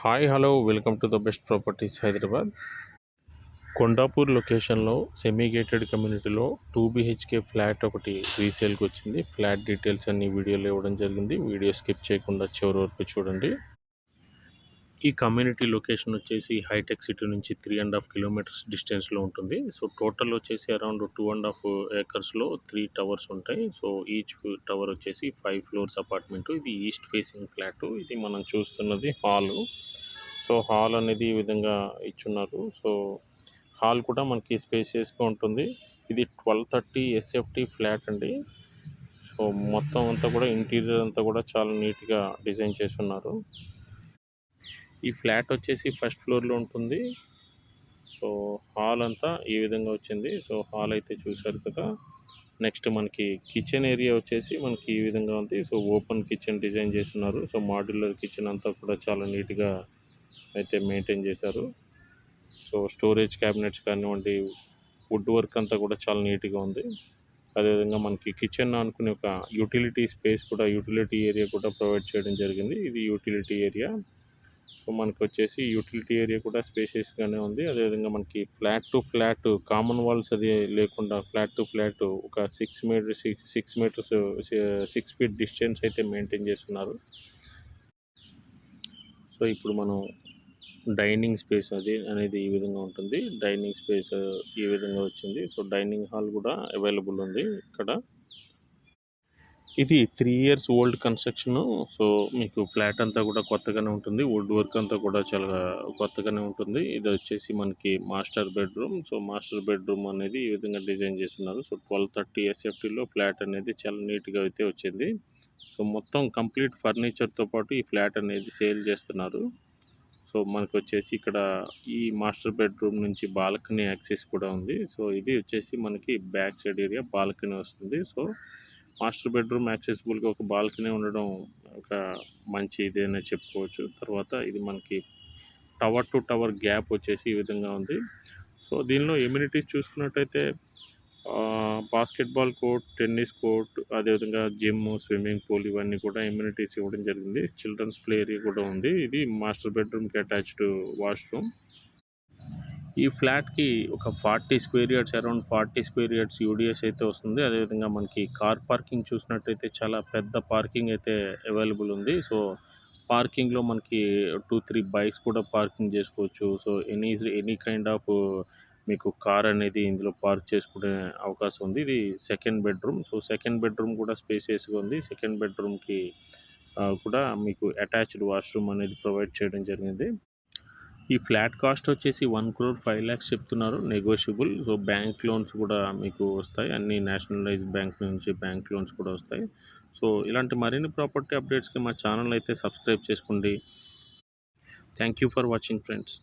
Hi hello welcome to the best properties Hyderabad. Kondapur లొకేషన్లో semi gated కమ్యూనిటీలో 2 BHK flat ఒకటి రీసేల్కి వచ్చింది. ఫ్లాట్ డీటెయిల్స్ అన్ని వీడియోలో ఇవ్వడం జరిగింది. వీడియో స్కిప్ చేయకుండా చివరి వరకు చూడండి. ఈ కమ్యూనిటీ లొకేషన్ వచ్చేసి హైటెక్ సిటీ నుంచి 3.5 కిలోమీటర్స్ డిస్టెన్స్లో ఉంటుంది. సో టోటల్ వచ్చేసి అరౌండ్ 2.5 ఏకర్స్లో 3 టవర్స్ ఉంటాయి. సో ఈచ్ టవర్ వచ్చేసి 5 ఫ్లోర్స్ అపార్ట్మెంట్. ఇది ఈస్ట్ ఫేసింగ్ ఫ్లాట్. ఇది మనం చూస్తున్నది హాలు. సో హాల్ అనేది ఈ విధంగా ఇచ్చున్నారు. సో హాల్ కూడా మనకి స్పేసియస్గా ఉంటుంది. ఇది 1230 SFT ఫ్లాట్ అండి. సో మొత్తం అంతా కూడా ఇంటీరియర్ అంతా కూడా చాలా నీట్గా డిజైన్ చేసి ఉన్నారు. ఈ ఫ్లాట్ వచ్చేసి ఫస్ట్ ఫ్లోర్లో ఉంటుంది. సో హాల్ అంతా ఈ విధంగా వచ్చింది. సో హాల్ అయితే చూశారు కదా. నెక్స్ట్ మనకి కిచెన్ ఏరియా వచ్చేసి మనకి ఈ విధంగా ఉంది. సో ఓపెన్ కిచెన్ డిజైన్ చేస్తున్నారు. సో మాడ్యులర్ కిచెన్ అంతా కూడా చాలా నీట్గా అయితే మెయింటైన్ చేశారు. సో స్టోరేజ్ క్యాబినెట్స్ కానివ్వండి, వుడ్ వర్క్ అంతా కూడా చాలా నీట్గా ఉంది. అదేవిధంగా మనకి కిచెన్ అనుకునే ఒక యూటిలిటీ స్పేస్ కూడా, యూటిలిటీ ఏరియా కూడా ప్రొవైడ్ చేయడం జరిగింది. ఇది యూటిలిటీ ఏరియా. సో మనకు వచ్చేసి యూటిలిటీ ఏరియా కూడా స్పేషియస్గానే ఉంది. అదేవిధంగా మనకి flat to flat common walls అది లేకుండా ఫ్లాట్ టు ఫ్లాట్ ఒక 6 ఫీట్ డిస్టెన్స్ అయితే మెయింటైన్ చేస్తున్నారు. సో ఇప్పుడు మనం డైనింగ్ స్పేస్ అనేది ఈ విధంగా ఉంటుంది. డైనింగ్ స్పేస్ ఈ విధంగా వచ్చింది. సో డైనింగ్ హాల్ కూడా అవైలబుల్ ఉంది ఇక్కడ. ఇది 3 ఇయర్స్ ఓల్డ్ కన్స్ట్రక్షన్. సో మీకు ఫ్లాట్ అంతా కూడా కొత్తగానే ఉంటుంది. వుడ్ వర్క్ అంతా కూడా చాలా కొత్తగానే ఉంటుంది. ఇది వచ్చేసి మనకి master bedroom. So master bedroom అనేది ఈ విధంగా డిజైన్ చేస్తున్నారు. సో 1230 SFTలో ఫ్లాట్ అనేది చాలా నీట్గా అయితే వచ్చింది. సో మొత్తం కంప్లీట్ ఫర్నిచర్తో పాటు ఈ ఫ్లాట్ అనేది సేల్ చేస్తున్నారు. సో మనకు వచ్చేసి ఇక్కడ ఈ మాస్టర్ బెడ్రూమ్ నుంచి బాల్కనీ యాక్సెస్ కూడా ఉంది. సో ఇది వచ్చేసి మనకి బ్యాక్ సైడ్ ఏరియా బాల్కనీ వస్తుంది. సో మాస్టర్ బెడ్రూమ్ యాక్సెసిబుల్గా ఒక బాల్కనీ ఉండడం ఒక మంచి ఇదేనే చెప్పుకోవచ్చు. తర్వాత ఇది మనకి టవర్ టు టవర్ గ్యాప్ వచ్చేసి ఈ విధంగా ఉంది. సో దీనిలో ఎమ్యూనిటీస్ చూసుకున్నట్టయితే బాస్కెట్బాల్ కోర్ట్, టెన్నిస్ కోర్ట్, అదేవిధంగా జిమ్, స్విమ్మింగ్ పూల్ ఇవన్నీ కూడా ఎమ్యూనిటీస్ ఇవ్వడం జరిగింది. చిల్డ్రన్స్ ప్లే ఏరియా కూడా ఉంది. ఇది మాస్టర్ బెడ్రూమ్కి అటాచ్డ్ వాష్రూమ్. ఈ ఫ్లాట్కి ఒక 40 square yards, around 40 square yards UDS అయితే వస్తుంది. అదేవిధంగా మనకి కార్ పార్కింగ్ చూసినట్టయితే చాలా పెద్ద పార్కింగ్ అయితే అవైలబుల్ ఉంది. సో పార్కింగ్లో మనకి 2-3 బైక్స్ కూడా పార్కింగ్ చేసుకోవచ్చు. సో ఎనీ కైండ్ ఆఫ్ మీకు కార్ అనేది ఇందులో పార్క్ చేసుకునే అవకాశం ఉంది. ఇది second bedroom. So second bedroom కూడా స్పేసియస్గా ఉంది. సెకండ్ బెడ్రూమ్కి కూడా మీకు అటాచ్డ్ వాష్రూమ్ అనేది ప్రొవైడ్ చేయడం జరిగింది. ఈ ఫ్లాట్ కాస్ట్ వచ్చేసి 1,05,00,000 చెప్తున్నారు, నెగోషియబుల్. సో బ్యాంక్ లోన్స్ కూడా మీకు వస్తాయి. అన్ని నేషనలైజ్ బ్యాంక్ నుంచి బ్యాంక్ లోన్స్ కూడా వస్తాయి. సో ఇలాంటి మరిన్ని ప్రాపర్టీ అప్డేట్స్కి మా ఛానల్ అయితే సబ్స్క్రైబ్ చేసుకోండి. Thank you for watching friends.